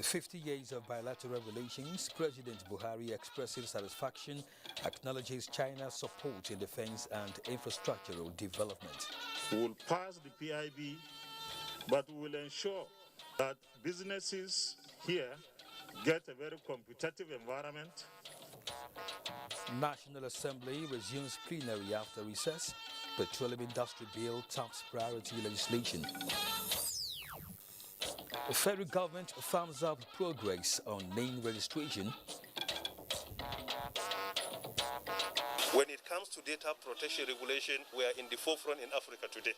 50 years of bilateral relations, President Buhari expresses satisfaction, acknowledges China's support in defense and infrastructural development. We will pass the PIB, but we will ensure that businesses here get a very competitive environment. National Assembly resumes plenary after recess. Petroleum Industry Bill tops priority legislation. The federal government thumbs up progress on name registration. When it comes to data protection regulation, we are in the forefront in Africa today.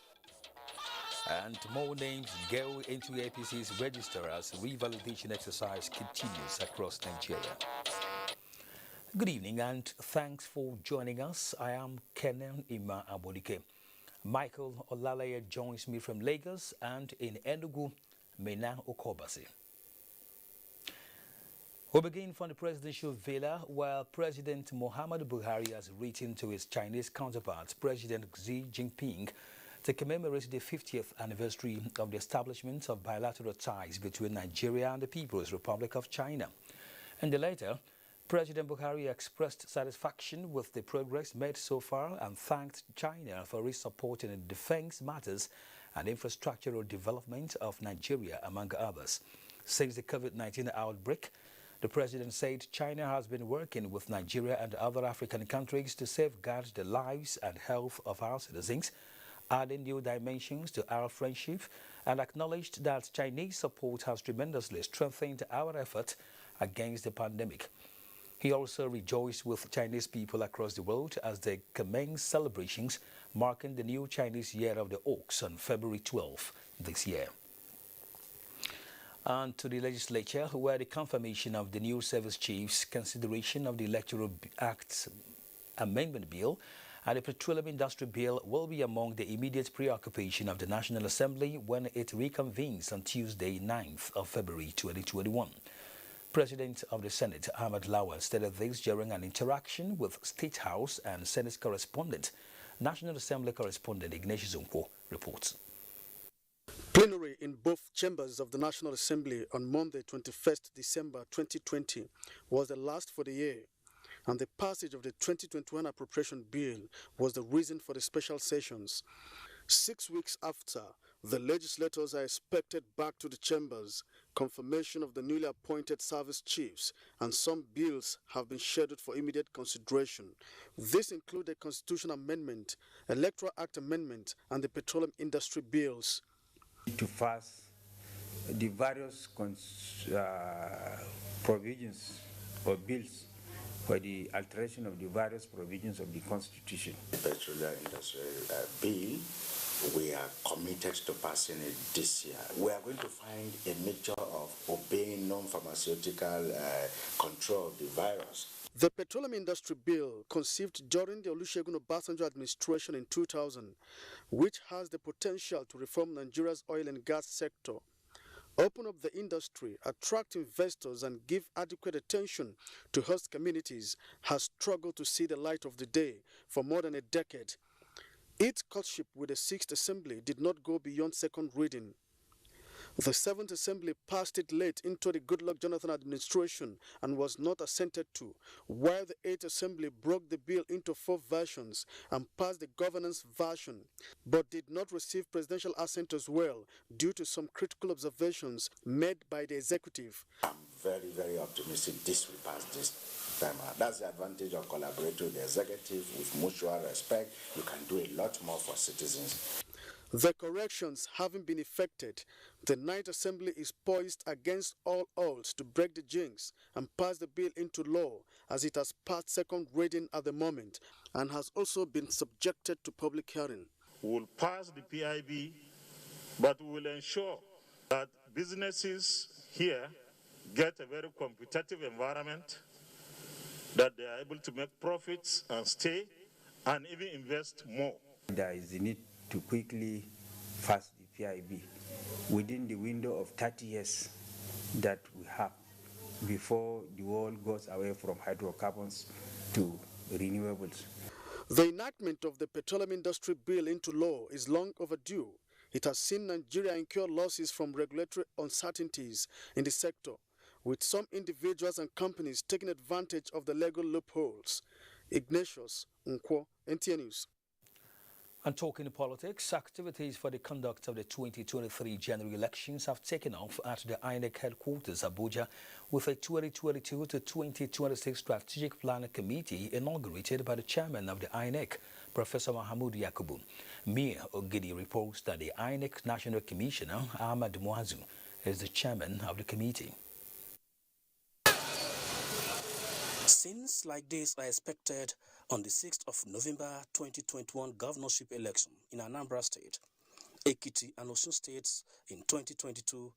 And more names go into APC's register as revalidation exercise continues across Nigeria. Good evening and thanks for joining us. I am Kenan Ima Abodike. Michael Olaleye joins me from Lagos and in Enugu, Mena Okobasi. We begin from the presidential villa where President Muhammadu Buhari has written to his Chinese counterpart, President Xi Jinping, to commemorate the 50th anniversary of the establishment of bilateral ties between Nigeria and the People's Republic of China. In the letter, President Buhari expressed satisfaction with the progress made so far and thanked China for its support in defense matters and infrastructural development of Nigeria, among others. Since the COVID-19 outbreak, the president said China has been working with Nigeria and other African countries to safeguard the lives and health of our citizens, adding new dimensions to our friendship, and acknowledged that Chinese support has tremendously strengthened our effort against the pandemic. He also rejoiced with Chinese people across the world as they commence celebrations marking the new Chinese Year of the Ox on February 12 this year. And to the legislature, where the confirmation of the new service chiefs, consideration of the Electoral Act's Amendment Bill, and the Petroleum Industry Bill will be among the immediate preoccupation of the National Assembly when it reconvenes on Tuesday, 9th of February 2021. President of the Senate, Ahmed Lawal, stated this during an interaction with State House and Senate correspondent. National Assembly correspondent Ignatius Unko reports. Plenary in both chambers of the National Assembly on Monday, 21st December 2020 was the last for the year, and the passage of the 2021 appropriation bill was the reason for the special sessions. 6 weeks after, the legislators are expected back to the chambers. Confirmation of the newly appointed service chiefs and some bills have been scheduled for immediate consideration. This includes the Constitution Amendment, Electoral Act Amendment, and the Petroleum Industry Bills. To pass the various provisions or bills for the alteration of the various provisions of the Constitution. The Petroleum Industry Bill, we are committed to passing it this year. We are going to find a mixture of obeying non-pharmaceutical control of the virus. The Petroleum Industry Bill, conceived during the Olusegun Obasanjo administration in 2000, which has the potential to reform Nigeria's oil and gas sector, open up the industry, attract investors, and give adequate attention to host communities, has struggled to see the light of the day for more than a decade. Its courtship with the 6th Assembly did not go beyond second reading. The 7th Assembly passed it late into the Goodluck Jonathan administration and was not assented to, while the 8th Assembly broke the bill into 4 versions and passed the governance version, but did not receive presidential assent as well due to some critical observations made by the executive. I'm very, very optimistic this will pass this time out. That's the advantage of collaborating with the executive with mutual respect. You can do a lot more for citizens. The corrections having been effected, the 9th Assembly is poised against all odds to break the jinx and pass the bill into law, as it has passed second reading at the moment and has also been subjected to public hearing. We will pass the PIB, but we will ensure that businesses here get a very competitive environment, that they are able to make profits and stay and even invest more. There is the need to quickly pass the PIB within the window of 30 years that we have before the world goes away from hydrocarbons to renewables. The enactment of the Petroleum Industry Bill into law is long overdue. it has seen Nigeria incur losses from regulatory uncertainties in the sector, with some individuals and companies taking advantage of the legal loopholes. Ignatius Nkwo, NTA News. And talking politics, activities for the conduct of the 2023 general elections have taken off at the INEC headquarters, Abuja, with a 2022 to 2026 strategic plan committee inaugurated by the chairman of the INEC, Professor Mahmoud Yakubu. Mir Ogidi reports that the INEC National Commissioner, Ahmad Muazu, is the chairman of the committee. Scenes like this are expected on the 6th of November 2021 governorship election in Anambra State, Ekiti and Osun States in 2022,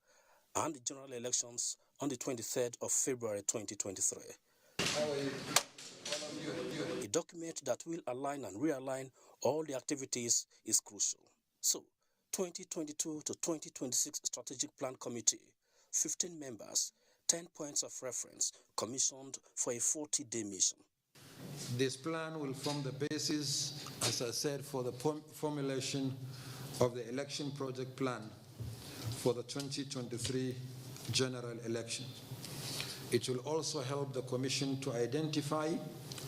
and the general elections on the 23rd of February 2023. A document that will align and realign all the activities is crucial. So, 2022 to 2026 Strategic Plan Committee, 15 members, 10 points of reference, commissioned for a 40-day mission. This plan will form the basis, as I said, for the formulation of the election project plan for the 2023 general election. It will also help the Commission to identify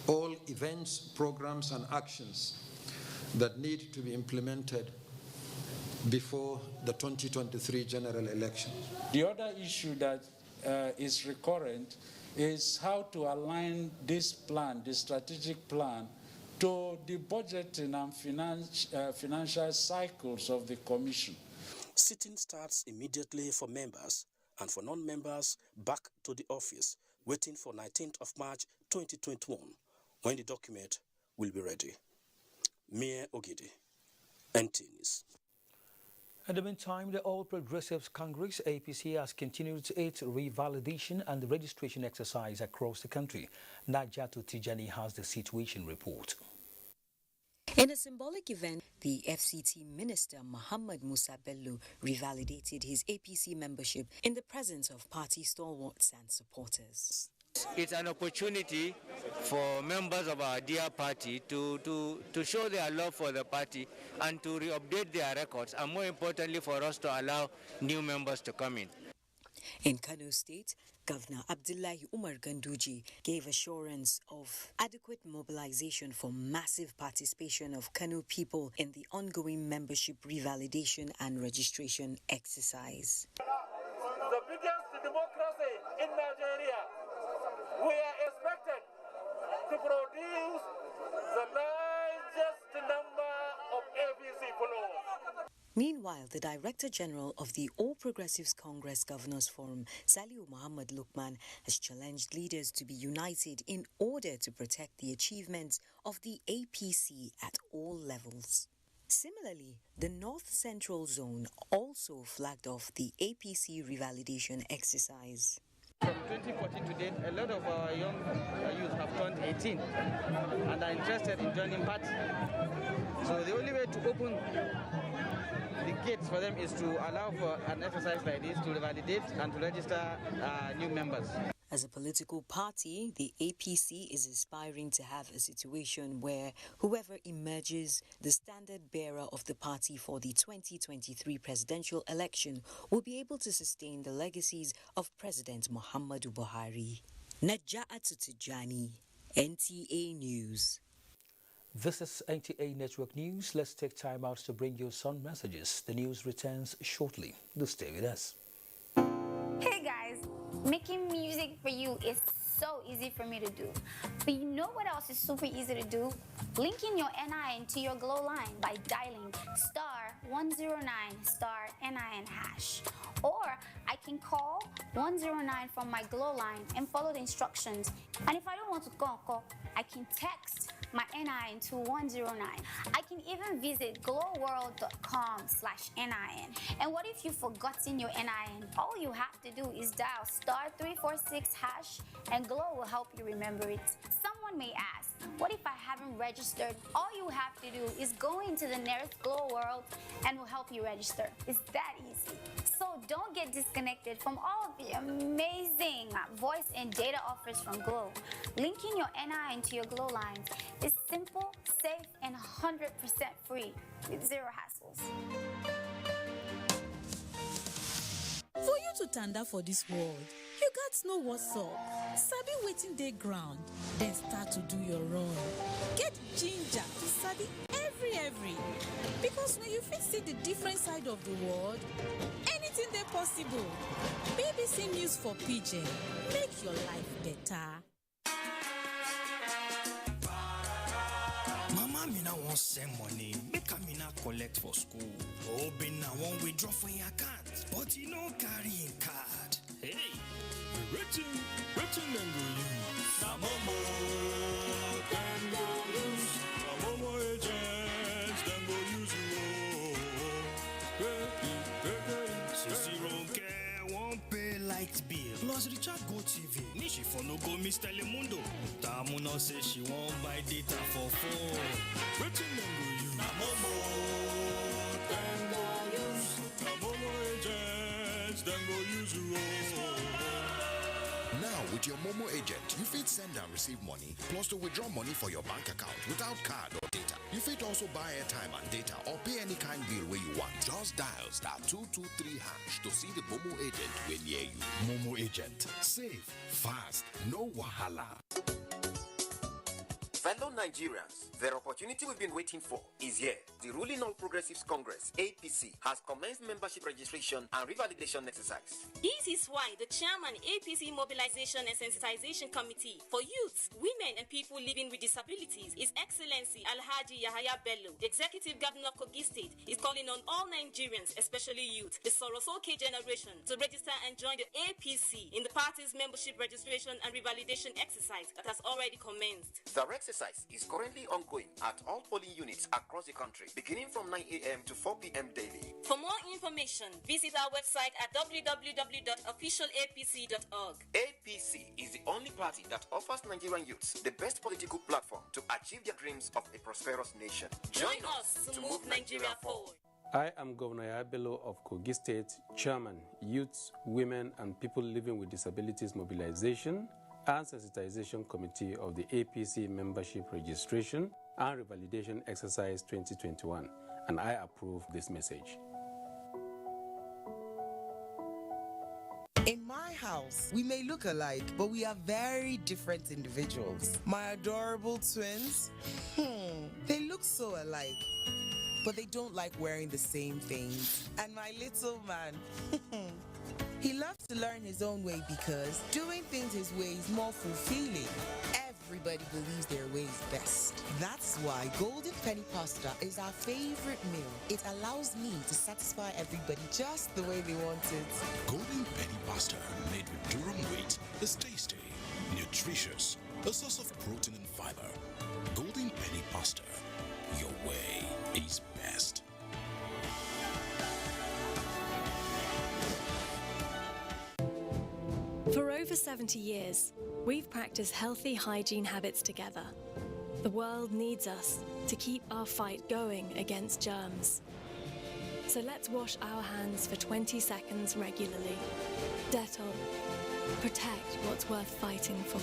all events, programs, and actions that need to be implemented before the 2023 general election. The other issue that is recurrent is how to align this plan, the strategic plan, to the budgeting and financial cycles of the Commission. Sitting starts immediately for members, and for non-members, back to the office, waiting for 19th of March 2021, when the document will be ready. Mir Ogidi, NTA News. In the meantime, the All Progressives Congress, APC, has continued its revalidation and registration exercise across the country. Najatu Tijani has the situation report. In a symbolic event, the FCT Minister Muhammad Musa Bello revalidated his APC membership in the presence of party stalwarts and supporters. It's an opportunity for members of our dear party to show their love for the party and to re-update their records, and more importantly for us to allow new members to come in. In Kano State, Governor Abdullahi Umar Ganduji gave assurance of adequate mobilization for massive participation of Kano people in the ongoing membership revalidation and registration exercise. The biggest democracy in Nigeria. We are expected to produce the largest number of APC followers. Meanwhile, the Director General of the All Progressives Congress Governors Forum, Saliu Muhammad Lukman, has challenged leaders to be united in order to protect the achievements of the APC at all levels. Similarly, the North Central Zone also flagged off the APC revalidation exercise. From 2014 to date, a lot of our young youth have turned 18 and are interested in joining party. So the only way to open the gates for them is to allow for an exercise like this to validate and to register new members. As a political party, the APC is aspiring to have a situation where whoever emerges the standard bearer of the party for the 2023 presidential election will be able to sustain the legacies of President Muhammadu Buhari. Najatu Tijani, NTA News. This is NTA Network News. Let's take time out to bring you some messages. The news returns shortly. Do stay with us. Hey guys, making music for you is so easy for me to do. But you know what else is super easy to do? Linking your NIN to your Glow line by dialing *109*NIN#. Or I can call 109 from my Glow line and follow the instructions. And if I don't want to call, I can text my NIN to 109. I can even visit glowworld.com/NIN. And what if you've forgotten your NIN? All you have to do is dial *346# and Glow will help you remember it. Someone may ask, what if I haven't registered? All you have to do is go into the nearest Glow World and we'll help you register. It's that easy. So don't get disconnected from all of the amazing voice and data offers from Glow. Linking your NIN to your Glow lines is simple, safe, and 100% free with zero hassles. For you to tanda for this world, you gats know what's up. Sabi wetin dey ground, then start to do your run. Get ginger to sabi every. Because when you fit see the different side of the world, anything dey possible. BBC News for Pidgin, make your life better. Mama Mina won't send money, make Amina collect for school. Oh, Bina won't withdraw from your account, but you no carry in card. Hey, written then go use. Na Momo, then go use. Na Momo agents, then go use you. Sissy Ronke won't pay light bill. Plus Richard Go TV. Nishi for no go Miss Telemundo. Tamuna say she won't buy data for phone. Written then go use. Na Momo, then go use. Na Momo agents, then go use you. Now, with your Momo agent, you fit send and receive money, plus to withdraw money for your bank account without card or data. You fit also buy airtime and data or pay any kind bill where you want. Just dial *223# to see the Momo agent when near you. Momo agent. Safe, fast, no wahala. Fellow Nigerians, the opportunity we've been waiting for is here. The ruling All Progressives Congress, APC, has commenced membership registration and revalidation exercise. This is why the chairman APC Mobilization and Sensitization Committee for Youths, Women and People Living with Disabilities, His Excellency Alhaji Yahaya Bello, the Executive Governor of Kogi State, is calling on all Nigerians, especially youth, the Sorosoke generation, to register and join the APC in the party's membership registration and revalidation exercise that has already commenced. The exercise is currently ongoing at all polling units across the country, beginning from 9 a.m. to 4 p.m. daily. For more information, visit our website at www.officialapc.org. APC is the only party that offers Nigerian youths the best political platform to achieve their dreams of a prosperous nation. Join us to move Nigeria forward. I am Governor Yabelo of Kogi State, Chairman, Youths, Women and People Living with Disabilities Mobilization and Sensitization Committee of the APC Membership Registration and Revalidation Exercise 2021, and I approve this message. In my house, we may look alike, but we are very different individuals. My adorable twins, they look so alike, but they don't like wearing the same things. And my little man, he loves to learn his own way because doing things his way is more fulfilling. Everybody believes their way is best. That's why Golden Penny Pasta is our favorite meal. It allows me to satisfy everybody just the way they want it. Golden Penny Pasta, made with durum wheat, is tasty, nutritious, a source of protein and fiber. Golden Penny Pasta, your way is best. For over 70 years, we've practiced healthy hygiene habits together. The world needs us to keep our fight going against germs. So let's wash our hands for 20 seconds regularly. Dettol. Protect what's worth fighting for.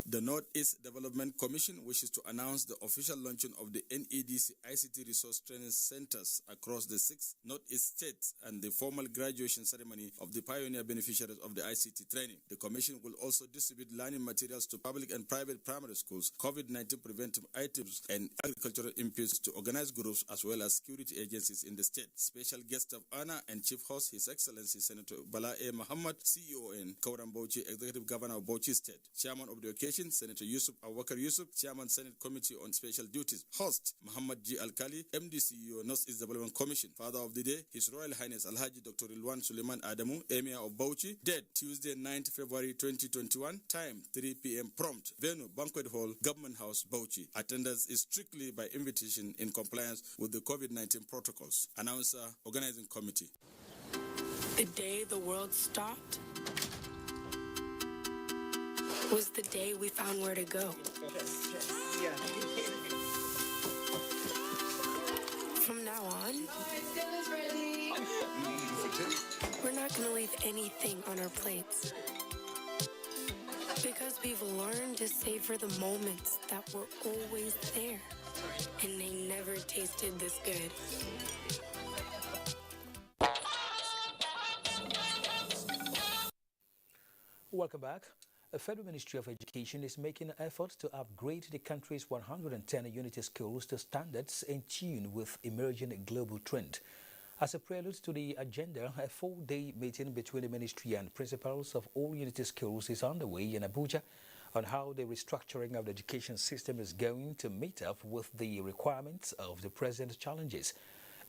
The Northeast Development Commission wishes to announce the official launching of the NEDC ICT Resource Training Centers across the 6 Northeast states and the formal graduation ceremony of the pioneer beneficiaries of the ICT training. The Commission will also distribute learning materials to public and private primary schools, COVID-19 preventive items, and agricultural inputs to organized groups as well as security agencies in the state. Special guest of honor and chief host, His Excellency Senator Bala A. Muhammad, CON, Kauram Bauchi, Executive Governor of Bauchi State. Chairman of the occasion, Senator Yusuf Awakar Yusuf, Chairman Senate Committee on Special Duties. Host, Muhammad G. Al-Kali, MD CEO, North East Development Commission. Father of the day, His Royal Highness Alhaji Dr. Rilwan Suleiman Adamu, Emir of Bauchi. Date, Tuesday, 9th February 2021. Time, 3 p.m. prompt. Venue, Banquet Hall, Government House, Bauchi. Attendance is strictly by invitation in compliance with the COVID-19 protocols. Announcer, Organizing Committee. The day the world stopped was the day we found where to go. From now on, we're not going to leave anything on our plates. Because we've learned to savor the moments that were always there. And they never tasted this good. Welcome back. The Federal Ministry of Education is making efforts to upgrade the country's 110 unity schools to standards in tune with emerging global trend. As a prelude to the agenda, a 4-day meeting between the ministry and principals of all unity schools is underway in Abuja on how the restructuring of the education system is going to meet up with the requirements of the present challenges.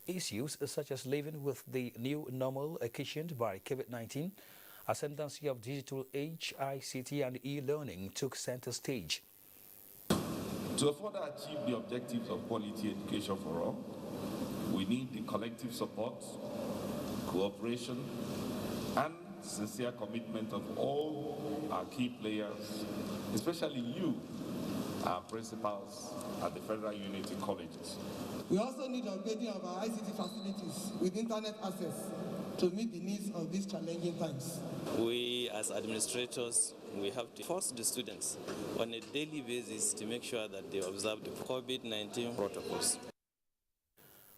Issues such as living with the new normal occasioned by COVID-19, ascendancy of digital age, ICT and e-learning took center stage. To further achieve the objectives of quality education for all, we need the collective support, cooperation, and sincere commitment of all our key players, especially you, our principals at the Federal Unity Colleges. We also need upgrading of our ICT facilities with internet access to meet the needs of these challenging times. We as administrators, we have to force the students on a daily basis to make sure that they observe the COVID-19 protocols.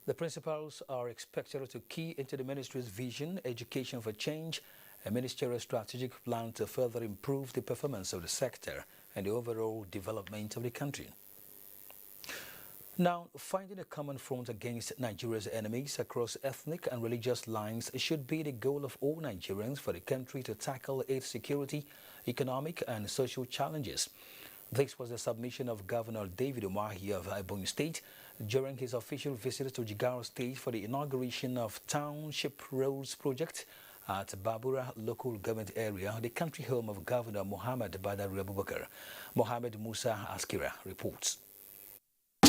The principals are expected to key into the ministry's vision, Education for Change, a ministerial strategic plan to further improve the performance of the sector and the overall development of the country. Now, finding a common front against Nigeria's enemies across ethnic and religious lines should be the goal of all Nigerians for the country to tackle its security, economic and social challenges. This was the submission of Governor David Umahi of Ebonyi State during his official visit to Jigawa State for the inauguration of Township Roads Project at Babura local government area, the country home of Governor Muhammad Badari Abubakar. Mohammed Musa Askira reports.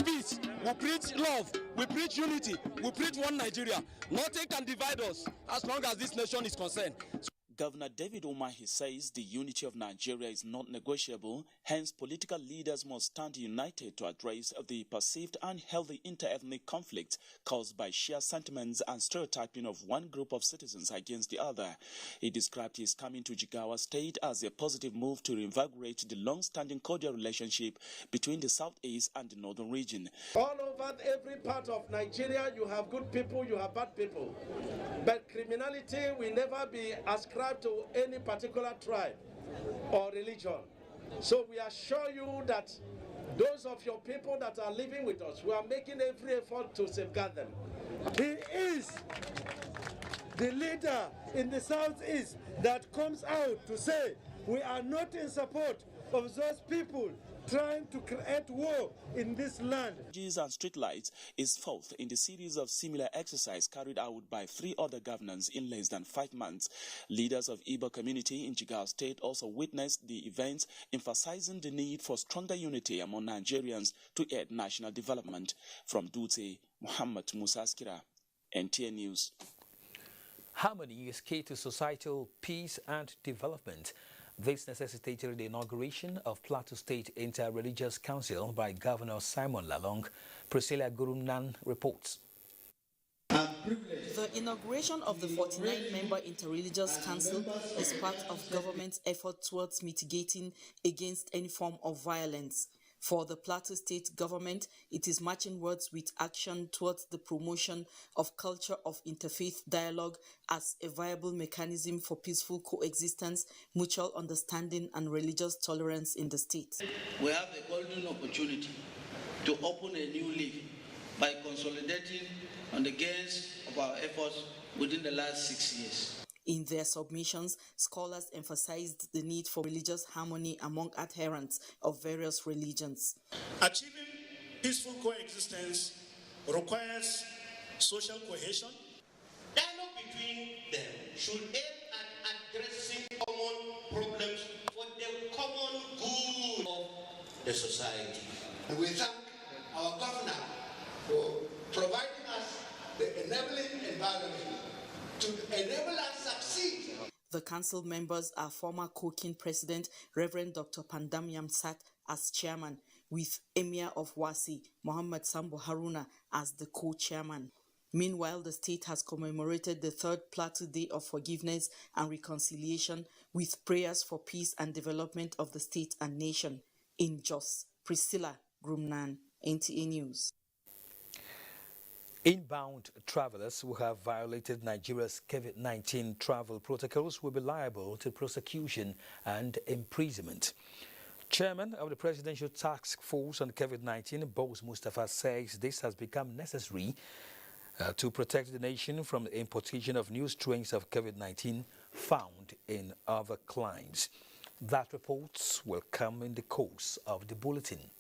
Peace, we preach love, we preach unity, we preach one Nigeria. Nothing can divide us as long as this nation is concerned. Governor David Umahi says the unity of Nigeria is not negotiable, hence political leaders must stand united to address the perceived unhealthy inter-ethnic conflict caused by shared sentiments and stereotyping of one group of citizens against the other. He described his coming to Jigawa State as a positive move to reinvigorate the long-standing cordial relationship between the southeast and the northern region. All over every part of Nigeria, you have good people, you have bad people. But criminality will never be ascribed to any particular tribe or religion. So we assure you that those of your people that are living with us, we are making every effort to safeguard them. He is the leader in the southeast that comes out to say we are not in support of those people trying to create war in this land. And streetlights is fourth in the series of similar exercise carried out by 3 other governors in less than 5 months. Leaders of Igbo community in Jigawa State also witnessed the events, emphasizing the need for stronger unity among Nigerians to aid national development. From Dutse, Muhammad Musa Askira, NTA News. Harmony is key to societal peace and development. This necessitated the inauguration of Plateau State Inter-Religious Council by Governor Simon Lalong. Priscilla Gurumnan reports. The inauguration of the 49-member Interreligious Council is part of government's effort towards mitigating against any form of violence. For the Plateau State government, it is marching words with action towards the promotion of culture of interfaith dialogue as a viable mechanism for peaceful coexistence, mutual understanding and religious tolerance in the state. We have a golden opportunity to open a new leaf by consolidating on the gains of our efforts within the last 6 years. In their submissions, scholars emphasized the need for religious harmony among adherents of various religions. Achieving peaceful coexistence requires social cohesion. Dialogue between them should aim at addressing common problems for the common good of the society. And we thank our governor for providing us the enabling environment to enable us succeed. The council members are former Kokin President Reverend Dr. Pandam Yamsat as chairman, with Emir of Wasi, Muhammad Sambo Haruna, as the co-chairman. Meanwhile, the state has commemorated the 3rd Plateau Day of Forgiveness and Reconciliation with prayers for peace and development of the state and nation. In Jos, Priscilla Grumnan, NTA News. Inbound travelers who have violated Nigeria's COVID-19 travel protocols will be liable to prosecution and imprisonment. Chairman of the Presidential Task Force on COVID-19, Boss Mustafa, says this has become necessary to protect the nation from the importation of new strains of COVID-19 found in other climes. That reports will come in the course of the bulletin.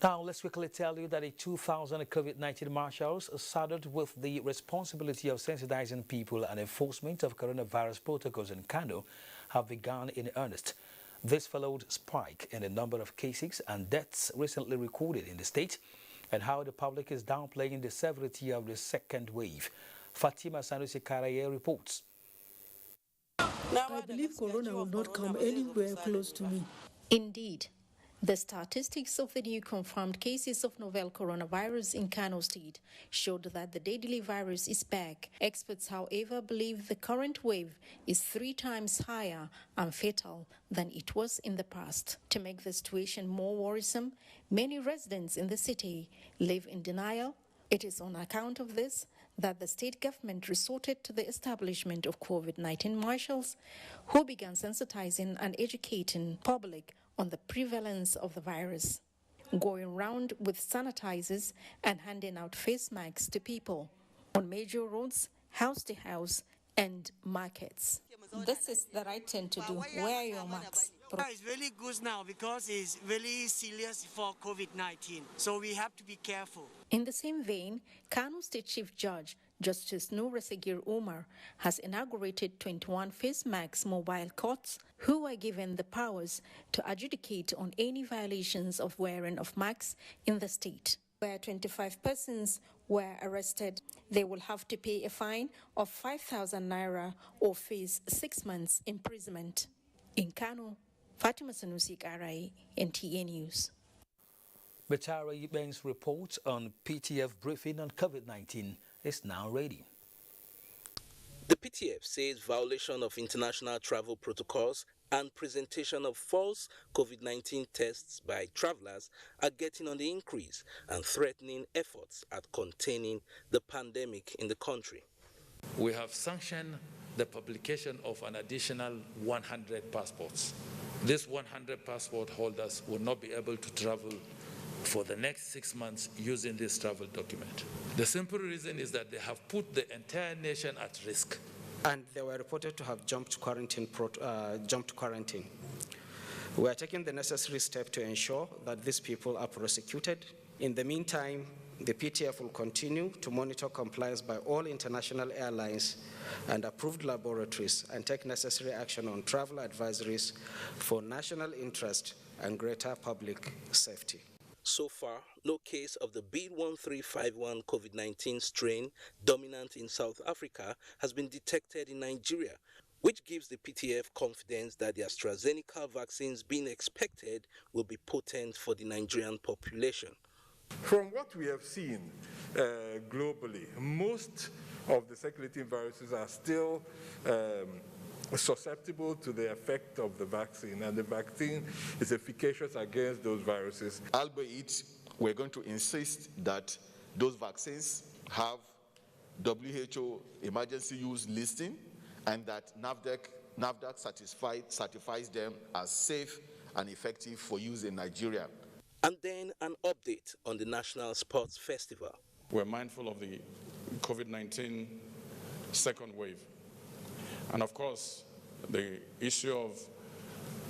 Now, let's quickly tell you that the 2,000 COVID-19 marshals saddled with the responsibility of sensitizing people and enforcement of coronavirus protocols in Kano have begun in earnest. This followed a spike in the number of cases and deaths recently recorded in the state and how the public is downplaying the severity of the second wave. Fatima Sanusi Karaye reports. I believe corona will not come anywhere close to me. Indeed, the statistics of the new confirmed cases of novel coronavirus in Kano State showed that the deadly virus is back. Experts, however, believe the current wave is 3 times higher and fatal than it was in the past. To make the situation more worrisome, many residents in the city live in denial. It is on account of this that the state government resorted to the establishment of COVID-19 marshals who began sensitizing and educating public on the prevalence of the virus, going round with sanitizers and handing out face masks to people on major roads, house to house, and markets. This is the right thing to do. Wear your masks. It's really good now because it's really serious for COVID-19, so we have to be careful. In the same vein, Kano State Chief Judge Justice Nur Segir Umar has inaugurated 21 face masks mobile courts who are given the powers to adjudicate on any violations of wearing of masks in the state. Where 25 persons were arrested, they will have to pay a fine of 5,000 naira or face 6 months imprisonment. In Kano, Fatima Sanusi Karai, NTA News. Betara Yiben's report on PTF briefing on COVID-19 is now ready. The PTF says violation of international travel protocols and presentation of false COVID-19 tests by travelers are getting on the increase and threatening efforts at containing the pandemic in the country. We have sanctioned the publication of an additional 100 passports. These 100 passport holders will not be able to travel for the next 6 months using this travel document. The simple reason is that they have put the entire nation at risk. And they were reported to have jumped quarantine. We are taking the necessary step to ensure that these people are prosecuted. In the meantime, the PTF will continue to monitor compliance by all international airlines and approved laboratories and take necessary action on travel advisories for national interest and greater public safety. So far, no case of the B1351 COVID-19 strain dominant in South Africa has been detected in Nigeria, which gives the PTF confidence that the AstraZeneca vaccines being expected will be potent for the Nigerian population. From what we have seen globally, most of the circulating viruses are still susceptible to the effect of the vaccine, and the vaccine is efficacious against those viruses. Albeit, we're going to insist that those vaccines have WHO emergency use listing and that NAFDAC certifies them as safe and effective for use in Nigeria. And then an update on the National Sports Festival. We're mindful of the COVID-19 second wave. And of course, the issue of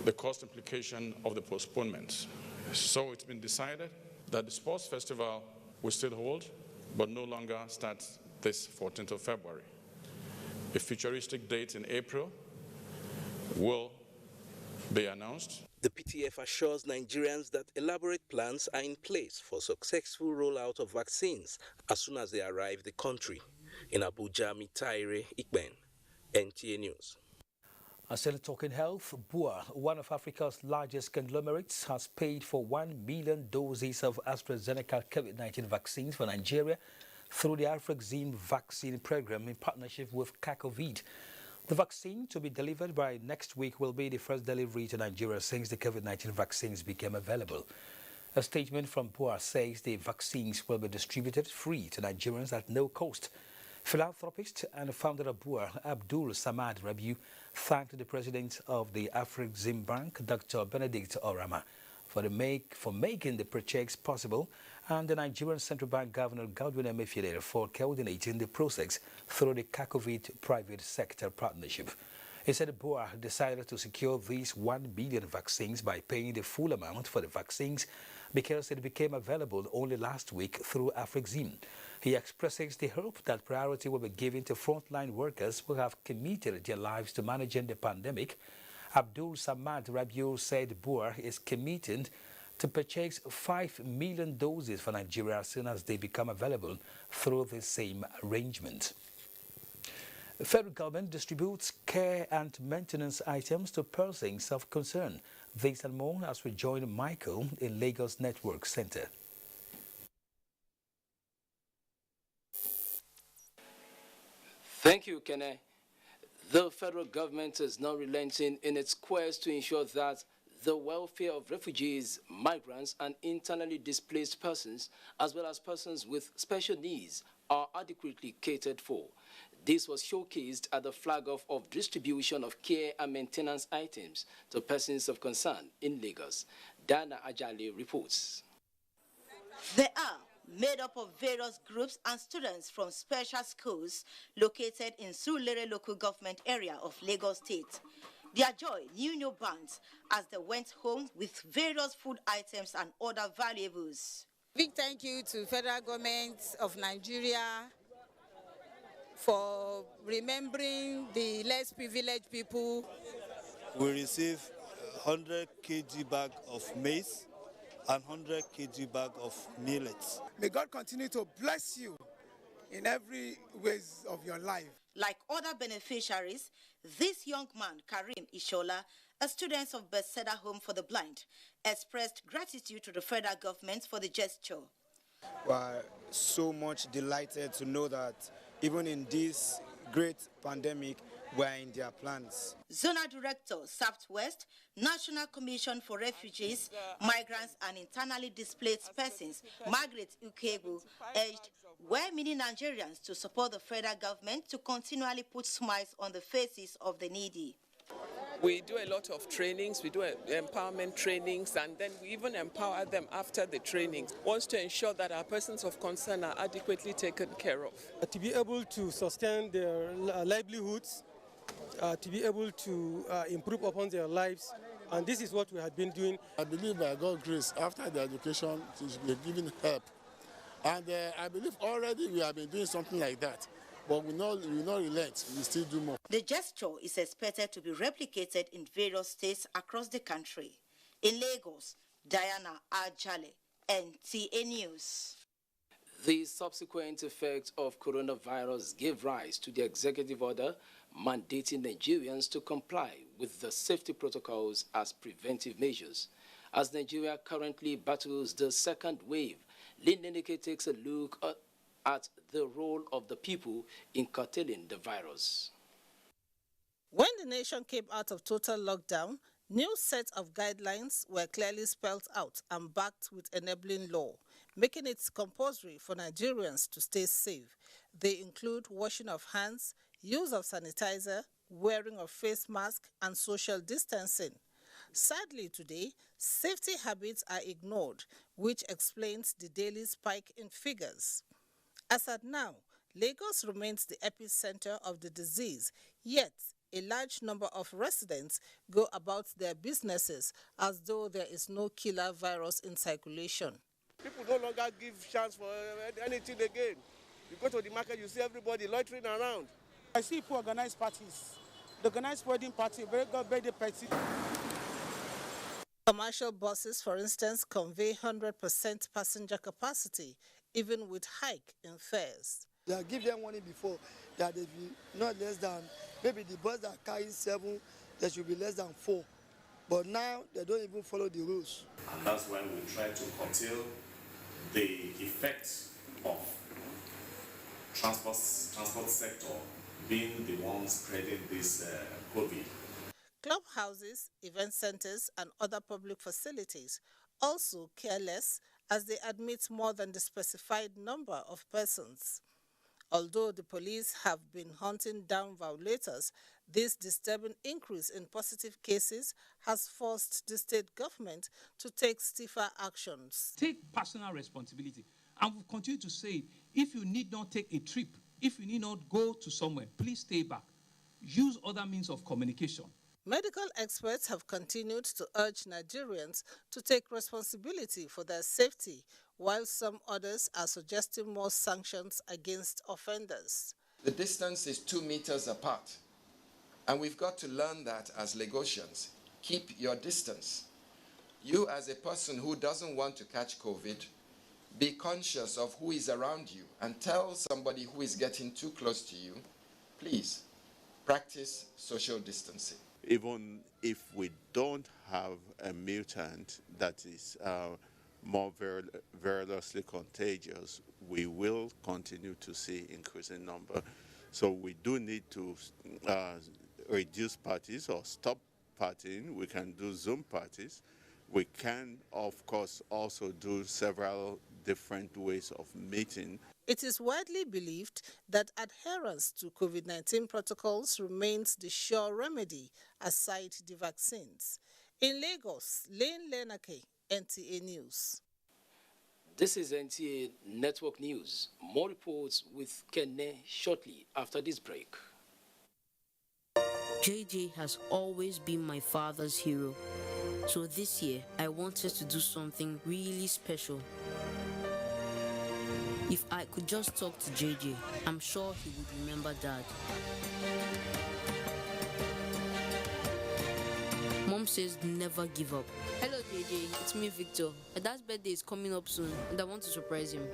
the cost implication of the postponement. So it's been decided that the sports festival will still hold, but no longer starts this 14th of February. A futuristic date in April will be announced. The PTF assures Nigerians that elaborate plans are in place for successful rollout of vaccines as soon as they arrive the country. In Abuja, Mitaire Ikben, NTA News. Still talking health, BUA, one of Africa's largest conglomerates, has paid for 1 million doses of AstraZeneca COVID-19 vaccines for Nigeria through the Afrexim vaccine program in partnership with Cacovid. The vaccine to be delivered by next week will be the first delivery to Nigeria since the COVID-19 vaccines became available. A statement from BUA says the vaccines will be distributed free to Nigerians at no cost. Philanthropist and founder of BUA, Abdul Samad Rabiu, thanked the president of the Afrexim Bank, Dr. Benedict Orama, for making the purchase possible, and the Nigerian Central Bank Governor Godwin Emefiele for coordinating the process through the Kakovit private sector partnership. He said BUA decided to secure these 1 billion vaccines by paying the full amount for the vaccines because it became available only last week through Afrexim. He expresses the hope that priority will be given to frontline workers who have committed their lives to managing the pandemic. Abdul Samad Rabiu said BUA is committed to purchase 5 million doses for Nigeria as soon as they become available through the same arrangement. The federal government distributes care and maintenance items to persons of concern. This and more as we join Michael in Lagos Network Center. Thank you, Kene. The federal government is not relenting in its quest to ensure that the welfare of refugees, migrants, and internally displaced persons, as well as persons with special needs, are adequately catered for. This was showcased at the flag-off of distribution of care and maintenance items to persons of concern in Lagos. Dana Ajali reports. They are made up of various groups and students from special schools located in Surulere local government area of Lagos State. Their joy knew no bounds as they went home with various food items and other valuables. Big thank you to federal government of Nigeria for remembering the less privileged people. We received 100 kg bag of maize and 100 kg bag of millets. May God continue to bless you in every ways of your life. Like other beneficiaries, this young man, Karim Ishola, a student of Bethesda Home for the Blind, expressed gratitude to the federal government for the gesture. We are so much delighted to know that even in this great pandemic, we are in their plans. Zonal Director, Southwest, National Commission for Refugees, Migrants and Internally Displaced Persons, Margaret Ukegu, urged well-meaning Nigerians to support the federal government to continually put smiles on the faces of the needy. We do a lot of trainings, we do empowerment trainings, and then we even empower them after the trainings. Wants to ensure that our persons of concern are adequately taken care of. To be able to sustain their livelihoods, to be able to improve upon their lives, and this is what we have been doing. I believe by God's grace, after the education, we are giving help. And I believe already we have been doing something like that. But we will not relent, we still do more. The gesture is expected to be replicated in various states across the country. In Lagos, Diana Ajale, NTA News. The subsequent effects of coronavirus gave rise to the executive order mandating Nigerians to comply with the safety protocols as preventive measures. As Nigeria currently battles the second wave, Lindenike takes a look at the role of the people in curtailing the virus. When the nation came out of total lockdown, new sets of guidelines were clearly spelled out and backed with enabling law, making it compulsory for Nigerians to stay safe. They include washing of hands, use of sanitizer, wearing of face mask, and social distancing. Sadly today, safety habits are ignored, which explains the daily spike in figures. As at now, Lagos remains the epicenter of the disease, yet a large number of residents go about their businesses as though there is no killer virus in circulation. People no longer give chance for anything again. You go to the market, you see everybody loitering around. I see people organize parties. The organized wedding party, very good birthday party. Commercial buses, for instance, convey 100% passenger capacity, even with hike in fares. They give them warning before that they be not less than, maybe the bus that carries 7, there should be less than 4. But now they don't even follow the rules. And that's when we try to curtail the effects of transport sector being the ones spreading this COVID. Clubhouses, event centers, and other public facilities also careless as they admit more than the specified number of persons. Although the police have been hunting down violators, this disturbing increase in positive cases has forced the state government to take stiffer actions. Take personal responsibility. And we'll continue to say, if you need not take a trip, if you need not go to somewhere, please stay back. Use other means of communication. Medical experts have continued to urge Nigerians to take responsibility for their safety, while some others are suggesting more sanctions against offenders. The distance is 2 meters apart, and we've got to learn that as Lagosians. Keep your distance. You, as a person who doesn't want to catch COVID, be conscious of who is around you and tell somebody who is getting too close to you, please practice social distancing. Even if we don't have a mutant that is more variously contagious, we will continue to see increasing number. So we do need to reduce parties or stop partying. We can do Zoom parties. We can, of course, also do several different ways of meeting. It is widely believed that adherence to COVID-19 protocols remains the sure remedy aside the vaccines. In Lagos, Lane Lenake, NTA News. This is NTA Network News. More reports with Kenne shortly after this break. JJ has always been my father's hero. So this year, I wanted to do something really special. If I could just talk to JJ, I'm sure he would remember Dad. Mom says never give up. Hello JJ, it's me Victor. My dad's birthday is coming up soon and I want to surprise him.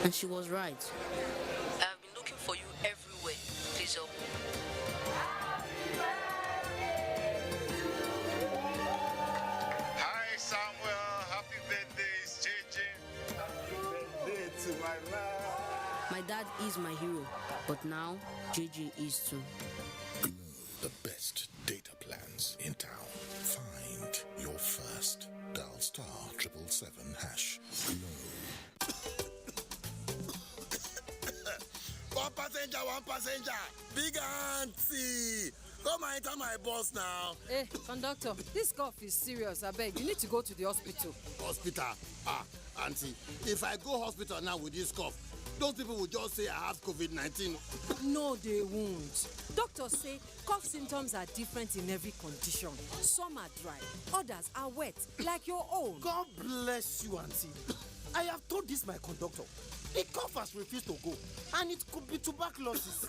And she was right. I've been looking for you everywhere. Please help me. Hi Samuel, happy birthday, it's JJ. Happy birthday to my man. My dad is my hero, but now JJ is too. Glow, the best data plans in town. Find your first. Dial *777#. Glow. One passenger. Big auntie. Come and enter my bus now. Hey, conductor, this cough is serious. I beg, you need to go to the hospital. Hospital? Auntie, if I go hospital now with this cough, those people will just say I have COVID-19. No, they won't. Doctors say cough symptoms are different in every condition. Some are dry, others are wet, like your own. God bless you, auntie. I have told this my conductor. The cough has refused to go, and it could be tuberculosis.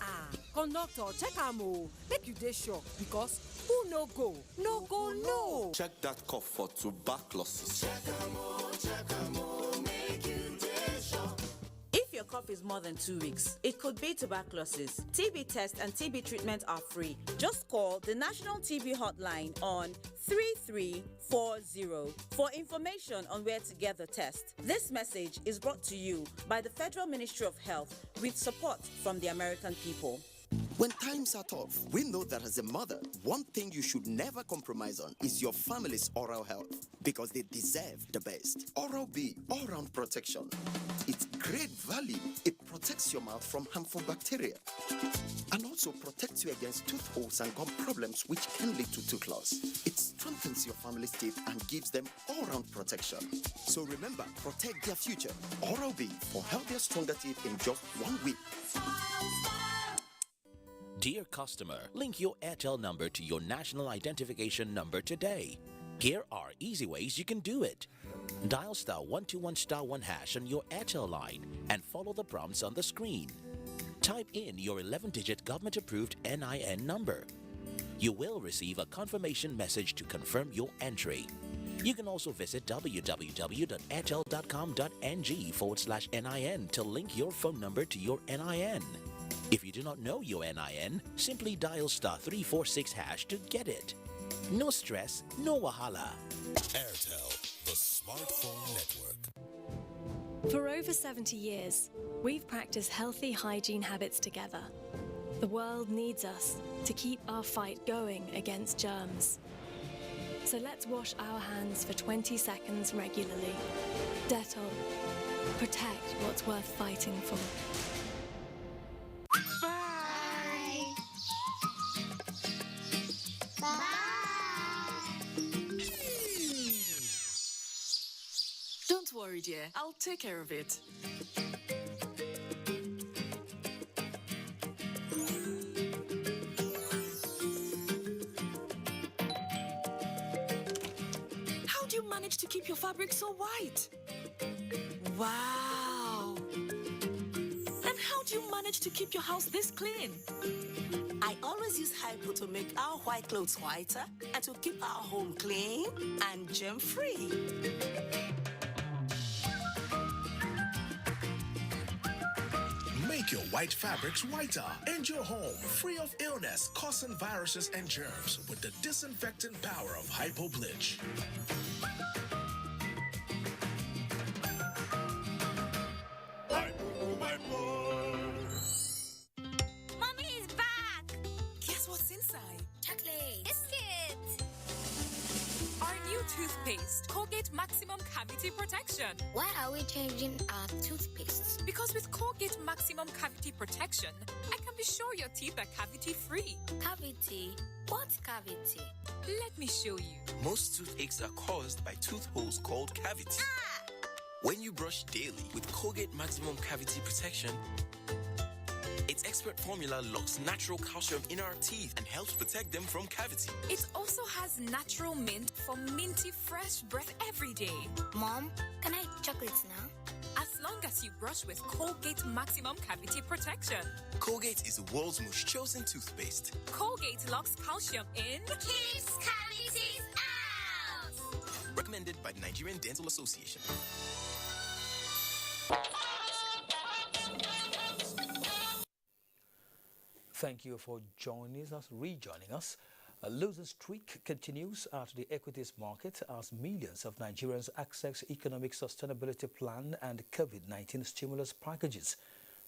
Conductor, check am o. Make you dey sure, because who no go, no go, no. Check that cough for tuberculosis. Check am o, make you dey sure. If your cough is more than 2 weeks, it could be tuberculosis. TB tests and TB treatment are free. Just call the National TB Hotline on 3340 for information on where to get the test. This message is brought to you by the Federal Ministry of Health with support from the American people. When times are tough, we know that as a mother, one thing you should never compromise on is your family's oral health, because they deserve the best. Oral-B, all-round protection. It's great value. It protects your mouth from harmful bacteria and also protects you against tooth holes and gum problems, which can lead to tooth loss. It strengthens your family's teeth and gives them all-round protection. So remember, protect their future. Oral-B for healthier, stronger teeth in just 1 week. Dear customer, link your Airtel number to your national identification number today. Here are easy ways you can do it. Dial *121*1# on your Airtel line and follow the prompts on the screen. Type in your 11-digit government-approved NIN number. You will receive a confirmation message to confirm your entry. You can also visit www.airtel.com.ng/NIN to link your phone number to your NIN. If you do not know your NIN, simply dial *346# to get it. No stress, no wahala. Airtel, the smartphone network. For over 70 years, we've practiced healthy hygiene habits together. The world needs us to keep our fight going against germs. So let's wash our hands for 20 seconds regularly. Dettol. Protect what's worth fighting for. Bye. Bye. Don't worry, dear. I'll take care of it. How do you manage to keep your fabric so white? Wow! And how do you manage to keep your house this clean? I always use Hypo to make our white clothes whiter and to keep our home clean and germ-free. Make your white fabrics whiter and your home free of illness causing viruses and germs with the disinfecting power of Hypo Bleach. Mommy is back! Guess what's inside? Chocolate. Biscuit. Our new toothpaste, Colgate Maximum Cavity Protection. Why are we changing our toothpaste? Because with Colgate Maximum Cavity Protection, I can be sure your teeth are cavity-free. Cavity? What cavity? Let me show you. Most toothaches are caused by tooth holes called cavities. When you brush daily with Colgate Maximum Cavity Protection, its expert formula locks natural calcium in our teeth and helps protect them from cavity. It also has natural mint for minty fresh breath every day. Mom, can I eat chocolates now? As long as you brush with Colgate Maximum Cavity Protection. Colgate is the world's most chosen toothpaste. Colgate locks calcium in. Keeps cavities out! Recommended by the Nigerian Dental Association. Thank you for rejoining us. A losing streak continues at the equities market as millions of Nigerians access economic sustainability plan and COVID-19 stimulus packages.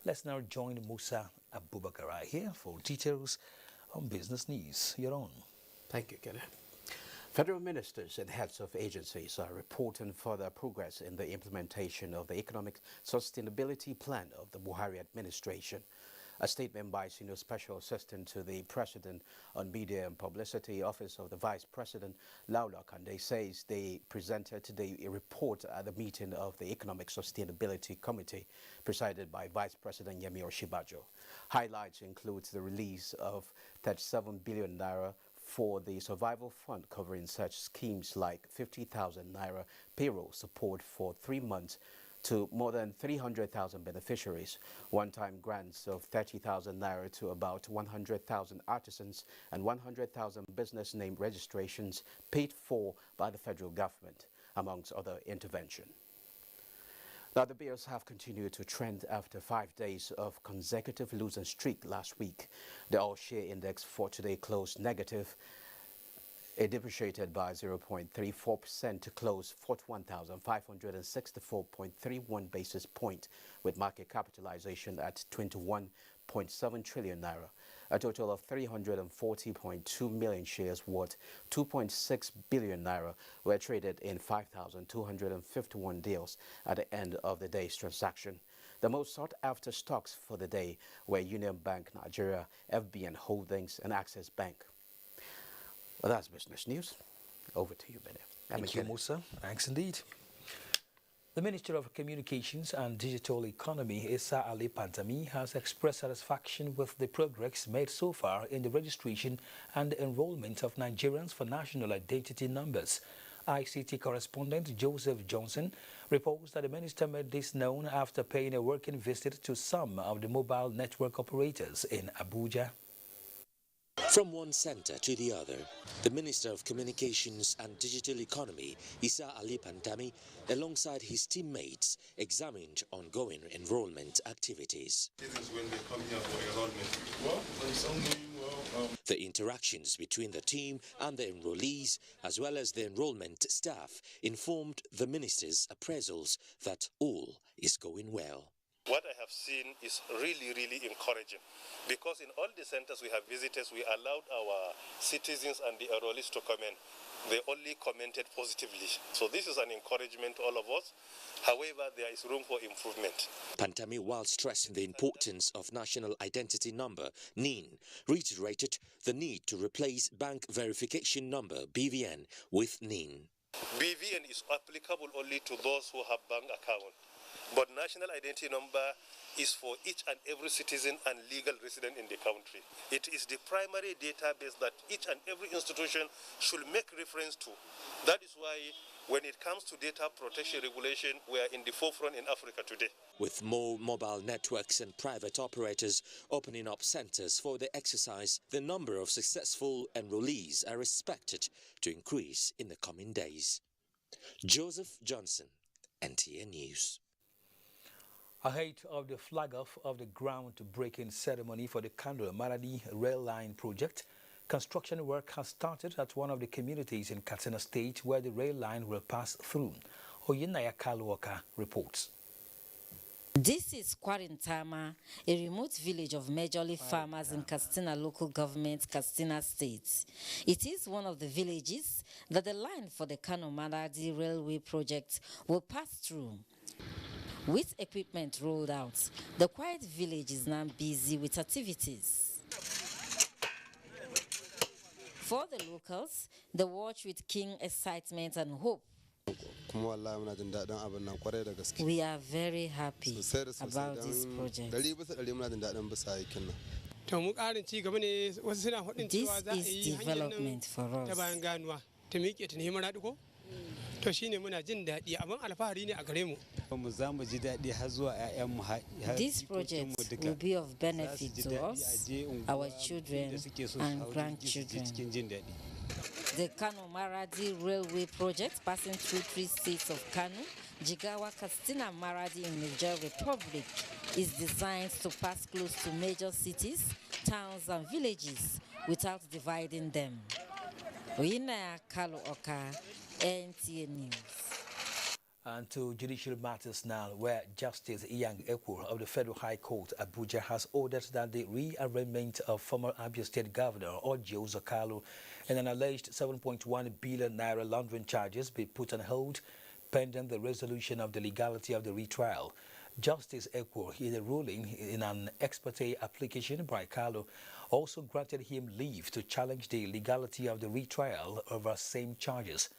Let's now join Musa Abubakar here for details on business news. You're on. Thank you, Kenneth. Federal ministers and heads of agencies are reporting further progress in the implementation of the economic sustainability plan of the Buhari administration. A statement by Senior Special Assistant to the President on Media and Publicity, Office of the Vice President, Laula Kande, says they presented today a report at the meeting of the Economic Sustainability Committee, presided by Vice President Yemi Oshibajo. Highlights include the release of 37 billion naira for the Survival Fund, covering such schemes like 50,000 naira payroll support for 3 months to more than 300,000 beneficiaries, one-time grants of 30,000 naira to about 100,000 artisans and 100,000 business name registrations paid for by the federal government, amongst other intervention. Now, the bills have continued to trend after 5 days of consecutive losing streak last week. The all-share index for today closed negative. It depreciated by 0.34% to close 41,564.31 basis point, with market capitalization at 21.7 trillion naira. A total of 340.2 million shares worth 2.6 billion naira were traded in 5,251 deals at the end of the day's transaction. The most sought-after stocks for the day were Union Bank Nigeria, FBN Holdings, and Access Bank. Well, that's business news. Over to you, Benny. Thank you, Musa. Thanks indeed. The Minister of Communications and Digital Economy, Issa Ali Pantami, has expressed satisfaction with the progress made so far in the registration and enrollment of Nigerians for national identity numbers. ICT correspondent Joseph Johnson reports that the minister made this known after paying a working visit to some of the mobile network operators in Abuja. From one center to the other, the Minister of Communications and Digital Economy, Issa Ali Pantami, alongside his teammates, examined ongoing enrollment activities. This is when they come here for enrollment. Well, it's ongoing well. The interactions between the team and the enrollees, as well as the enrollment staff, informed the minister's appraisals that all is going well. what I have seen is really, really encouraging. Because in all the centers we have visited, we allowed our citizens and the enrollees to comment. They only commented positively. So this is an encouragement to all of us. However, there is room for improvement. Pantami, while stressing the importance of National Identity Number, NIN, reiterated the need to replace Bank Verification Number, BVN, with NIN. BVN is applicable only to those who have bank account. But National Identity Number is for each and every citizen and legal resident in the country. It is the primary database that each and every institution should make reference to. That is why when it comes to data protection regulation, we are in the forefront in Africa today. With more mobile networks and private operators opening up centers for the exercise, the number of successful enrollees are expected to increase in the coming days. Joseph Johnson, NTA News. Ahead of the flag-off of the ground-breaking ceremony for the Kano-Maradi rail line project, construction work has started at one of the communities in Katsina State where the rail line will pass through. Oyinaya Kaluoka reports. This is Kwarintama, a remote village of majorly farmers in Katsina local government, Katsina State. It is one of the villages that the line for the Kano-Maradi railway project will pass through. With equipment rolled out, the quiet village is now busy with activities. For the locals, they watch with keen excitement and hope. We are very happy about this project. This is development for us. This project will be of benefit to us, our children and grandchildren. The Kano-Maradi railway project passing through 3 states of Kano, Jigawa, Katsina, Maradi in Niger Republic is designed to pass close to major cities, towns and villages without dividing them. Oyinaya Kaluoka, NTA News. And to judicial matters now, where Justice Inyang Ekwo of the Federal High Court, Abuja, has ordered that the rearrangement of former Abia State Governor Orji Uzor and an alleged 7.1 billion naira laundering charges be put on hold pending the resolution of the legality of the retrial. Justice Ekwo, in a ruling in an ex parte application by Kalu, also granted him leave to challenge the legality of the retrial over same charges.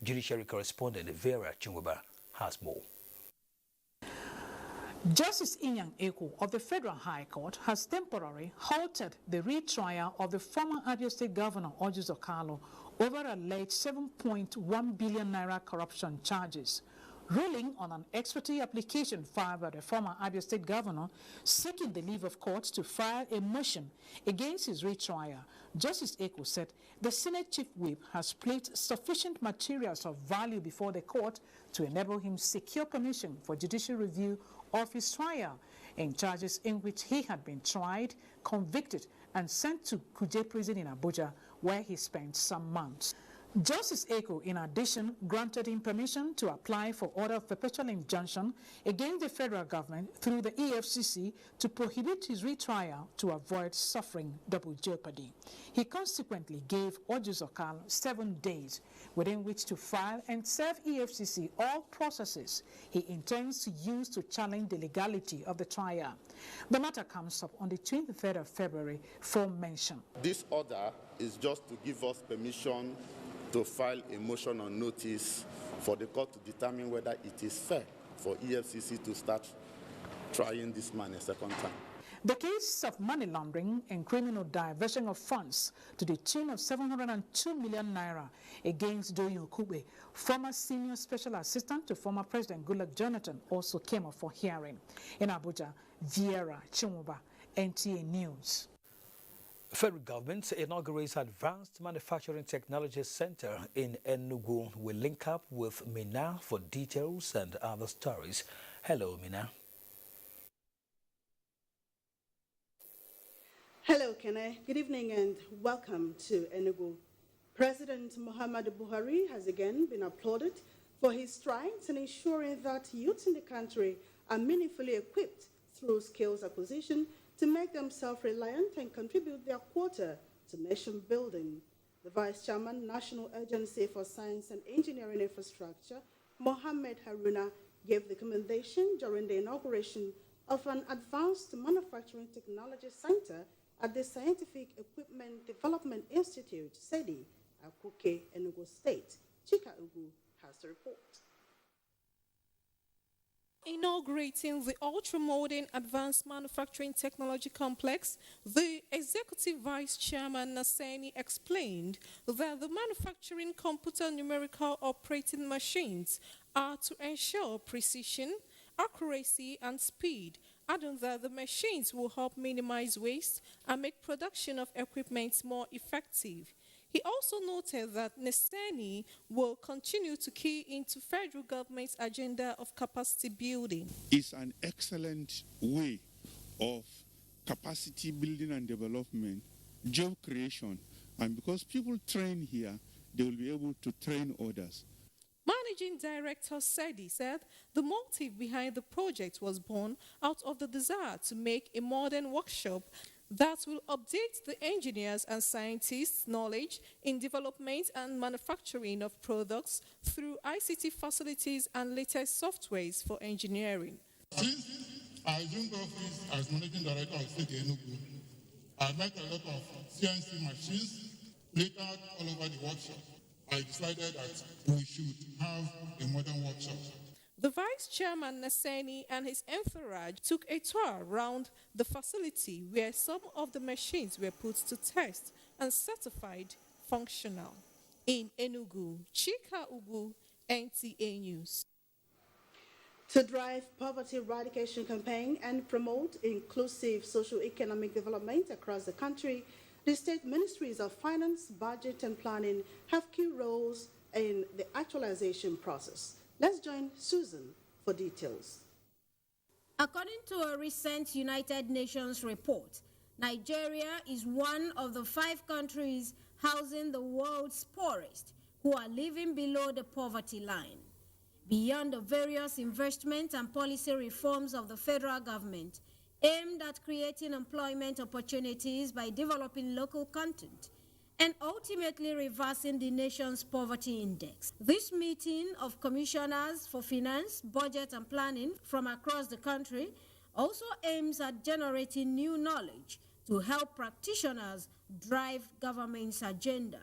Judiciary correspondent Vera Chungwaba has more. Justice Inyang Ekwo of the Federal High Court has temporarily halted the retrial of the former Abia State Governor Orji Uzor over alleged 7.1 billion naira corruption charges. Ruling on an ex parte application filed by the former Abia State Governor seeking the leave of court to file a motion against his retrial, Justice Ekwo said the Senate Chief Whip has placed sufficient materials of value before the court to enable him secure permission for judicial review of his trial in charges in which he had been tried, convicted, and sent to Kuje prison in Abuja, where he spent some months. Justice Ekwo, in addition, granted him permission to apply for order of perpetual injunction against the federal government through the EFCC to prohibit his retrial to avoid suffering double jeopardy. He consequently gave Orji Uzor 7 days within which to file and serve EFCC all processes he intends to use to challenge the legality of the trial. The matter comes up on the 23rd of February for mention. This order is just to give us permission to file a motion on notice for the court to determine whether it is fair for EFCC to start trying this man a second time. The case of money laundering and criminal diversion of funds to the tune of 702 million naira against Doyin Okube, former senior special assistant to former President Goodluck Jonathan, also came up for hearing. In Abuja, Viera Chumuba, NTA News. Federal government inaugurates Advanced Manufacturing Technology Center in Enugu. Will link up with Mina for details and other stories. Hello, Mina. Hello, Kene. Good evening and welcome to Enugu. President Muhammadu Buhari has again been applauded for his strides in ensuring that youth in the country are meaningfully equipped through skills acquisition to make them self-reliant and contribute their quota to nation building. The Vice Chairman, National Agency for Science and Engineering Infrastructure, Mohammed Haruna, gave the commendation during the inauguration of an Advanced Manufacturing Technology Center at the Scientific Equipment Development Institute, SEDI, Akuke, Enugu State. Chika Ugu has the report. Inaugurating the ultra-modern Advanced Manufacturing Technology Complex, the Executive Vice Chairman Naseni explained that the manufacturing computer numerical operating machines are to ensure precision, accuracy, and speed, adding that the machines will help minimize waste and make production of equipment more effective. He also noted that Neseni will continue to key into federal government's agenda of capacity building. It's an excellent way of capacity building and development, job creation, and because people train here, they will be able to train others. Managing Director Sedi said the motive behind the project was born out of the desire to make a modern workshop that will update the engineers and scientists' knowledge in development and manufacturing of products through ICT facilities and latest softwares for engineering. Since I assumed office as Managing Director of State Enugu, I met a lot of CNC machines laid out all over the workshop. I decided that we should have a modern workshop. The Vice Chairman Naseni and his entourage took a tour around the facility where some of the machines were put to test and certified functional. In Enugu, Chika Ugu, NTA News. To drive poverty eradication campaign and promote inclusive socio-economic development across the country, the state ministries of finance, budget, and planning have key roles in the actualization process. Let's join Susan for details. According to a recent United Nations report, Nigeria is one of the 5 countries housing the world's poorest who are living below the poverty line. Beyond the various investment and policy reforms of the federal government aimed at creating employment opportunities by developing local content and ultimately reversing the nation's poverty index. This meeting of commissioners for finance, budget, and planning from across the country also aims at generating new knowledge to help practitioners drive government's agenda.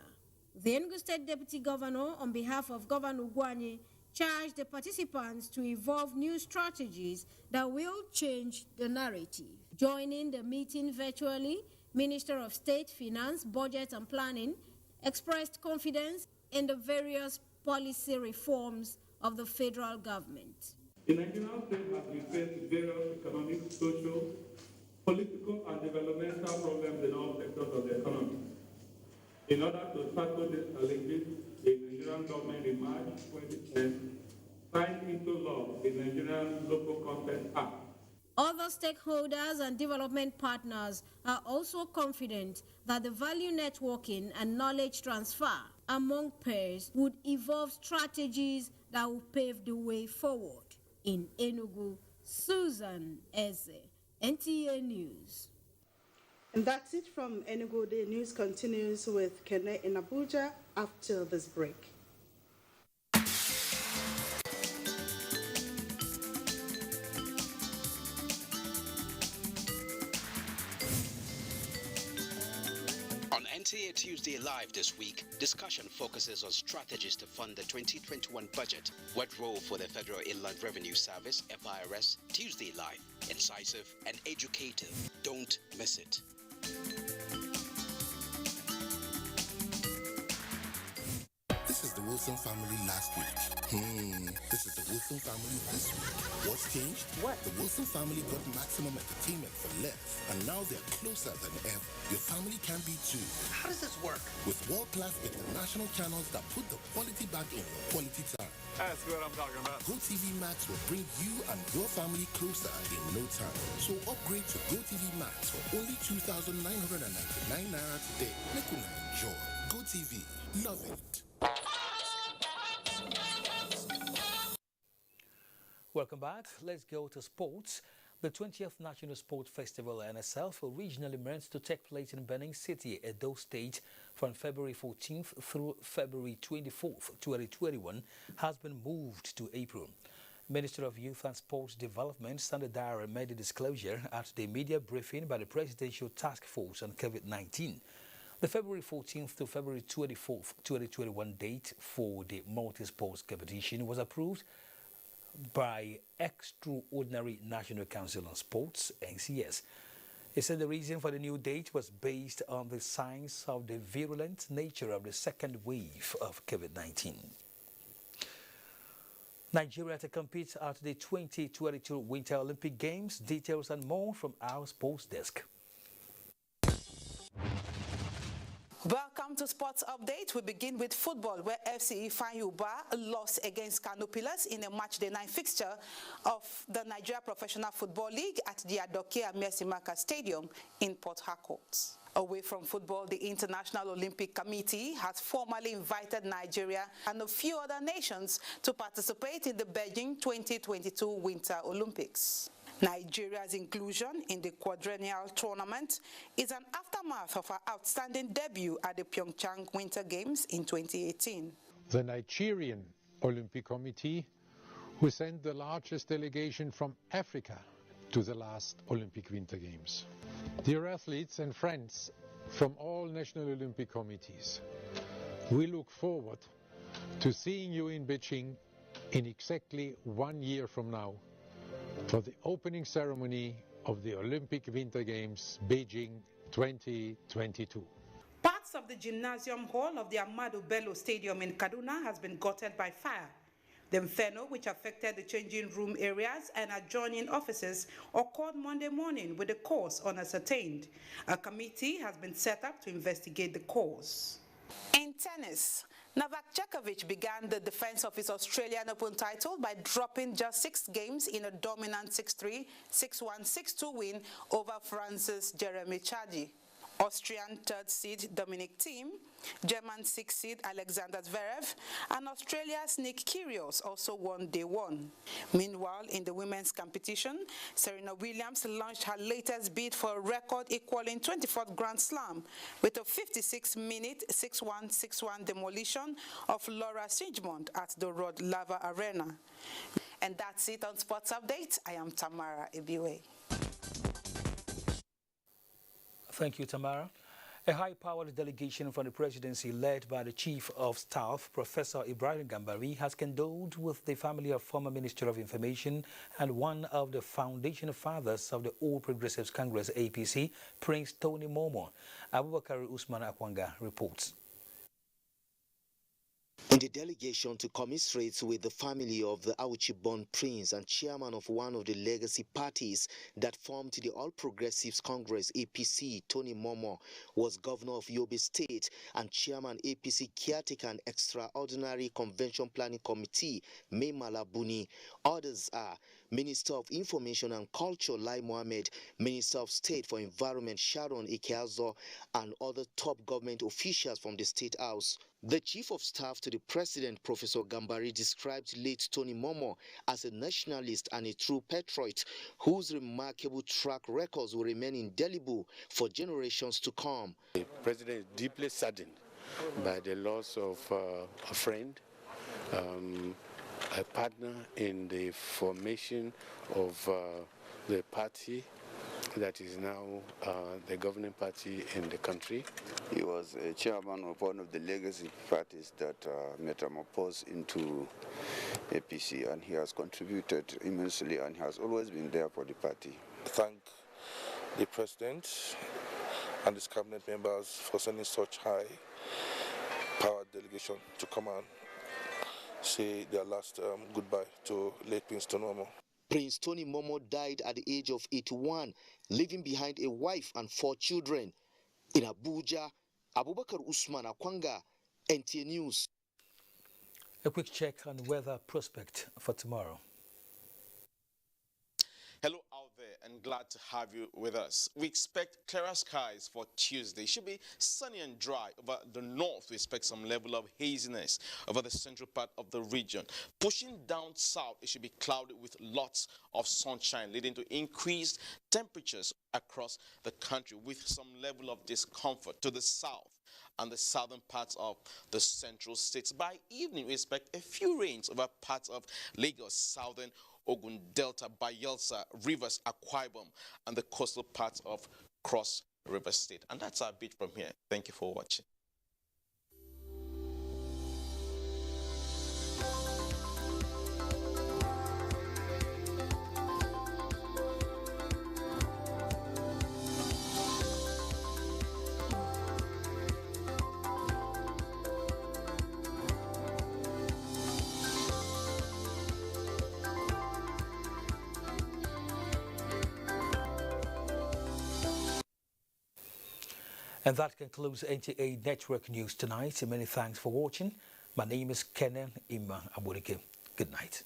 The Enugu State Deputy Governor, on behalf of Governor Ugwuanyi, charged the participants to evolve new strategies that will change the narrative. Joining the meeting virtually, Minister of State, Finance, Budget and Planning expressed confidence in the various policy reforms of the federal government. The Nigerian state has been faced with various economic, social, political and developmental problems in all sectors of the economy. In order to tackle these challenges, the Nigerian government in March 2010 signed into law the Nigerian Local Content Act. Other stakeholders and development partners are also confident that the value networking and knowledge transfer among peers would evolve strategies that will pave the way forward. In Enugu, Susan Eze, NTA News. And that's it from Enugu. The news continues with Kene in Abuja after this break. On NTA Tuesday Live this week, discussion focuses on strategies to fund the 2021 budget. What role for the Federal Inland Revenue Service, FIRS? Tuesday Live, incisive and educative. Don't miss it. This is the Wilson family last week. This is the Wilson family this week. What's changed? What? The Wilson family got maximum entertainment for less, and now they're closer than ever. Your family can be too. How does this work? With world-class international channels that put the quality back in your quality time. That's what I'm talking about. GoTV Max will bring you and your family closer in no time. So upgrade to GoTV Max for only 2,999 naira today. Make you enjoy. GoTV. Love it. Welcome back. Let's go to sports. The 20th National Sport Festival NSF, originally meant to take place in Benin City, Edo State, from February 14th through February 24th, 2021, has been moved to April. Minister of Youth and Sports Development, Sandra Dara, made the disclosure at the media briefing by the Presidential Task Force on COVID-19. The February 14th to February 24th, 2021 date for the multi-sports competition was approved by Extraordinary National Council on Sports, NCS. It said the reason for the new date was based on the signs of the virulent nature of the second wave of COVID-19. Nigeria to compete at the 2022 Winter Olympic Games. Details and more from our sports desk. Welcome to Sports Update. We begin with football, where FC Ifeanyi lost against Kano-Pillars in a matchday 9 fixture of the Nigeria Professional Football League at the Adoke Amiesimaka Stadium in Port Harcourt. Away from football, the International Olympic Committee has formally invited Nigeria and a few other nations to participate in the Beijing 2022 Winter Olympics. Nigeria's inclusion in the quadrennial tournament is an aftermath of our outstanding debut at the Pyeongchang Winter Games in 2018. The Nigerian Olympic Committee, who sent the largest delegation from Africa to the last Olympic Winter Games. Dear athletes and friends from all national Olympic committees, we look forward to seeing you in Beijing in exactly 1 year from now for the opening ceremony of the Olympic Winter Games Beijing 2022. Parts of the gymnasium hall of the Ahmadu Bello Stadium in Kaduna has been gutted by fire. The inferno, which affected the changing room areas and adjoining offices, occurred Monday morning with the cause unascertained. A committee has been set up to investigate the cause. In tennis, Novak Djokovic began the defense of his Australian Open title by dropping just 6 games in a dominant 6-3, 6-1, 6-2 win over France's Jeremy Chardy. Austrian 3rd seed Dominic Thiem, German 6th seed Alexander Zverev, and Australia's Nick Kyrgios also won day 1. Meanwhile, in the women's competition, Serena Williams launched her latest bid for a record equaling 24th Grand Slam with a 56-minute 6-1, 6-1 demolition of Laura Siegmund at the Rod Laver Arena. And that's it on Sports Update. I am Tamara Ibiwe. Thank you, Tamara. A high-powered delegation from the presidency led by the Chief of Staff, Professor Ibrahim Gambari, has condoled with the family of former Minister of Information and one of the foundation fathers of the All Progressives Congress, APC, Prince Tony Momo. Abubakar Usman Akwanga reports. In the delegation to commiserate with the family of the Auchi-born prince and chairman of one of the legacy parties that formed the All Progressives Congress APC, Tony Momo, was governor of Yobe State and chairman APC Caretaker and Extraordinary Convention Planning Committee, Mai Malabuni. Others are Minister of Information and Culture, Lai Mohammed, Minister of State for Environment, Sharon Ikeazo, and other top government officials from the State House. The Chief of Staff to the President, Professor Gambari, described late Tony Momo as a nationalist and a true patriot whose remarkable track records will remain indelible for generations to come. The President is deeply saddened by the loss of a friend, a partner in the formation of the party that is now the governing party in the country. He was a chairman of one of the legacy parties that metamorphosed into APC, and he has contributed immensely and has always been there for the party. Thank the President and his cabinet members for sending such high-powered delegation to come and say their last goodbye to late Prince Tony Momo. Prince Tony Momo died at the age of 81, leaving behind a wife and 4 children. In Abuja, Abubakar Usman Akwanga, NTA News. A quick check on weather prospect for tomorrow. Hello out there. and glad to have you with us. We expect clearer skies for Tuesday. It should be sunny and dry. Over the north, we expect some level of haziness over the central part of the region. Pushing down south, it should be cloudy with lots of sunshine, leading to increased temperatures across the country with some level of discomfort to the south and the southern parts of the central states. By evening, we expect a few rains over parts of Lagos, southern Ogun Delta, Bayelsa, Rivers, Akwa Ibom, and the coastal parts of Cross River State. And that's our bit from here. Thank you for watching. And that concludes NTA Network News tonight. Many thanks for watching. My name is Kenan Ima Aburike. Good night.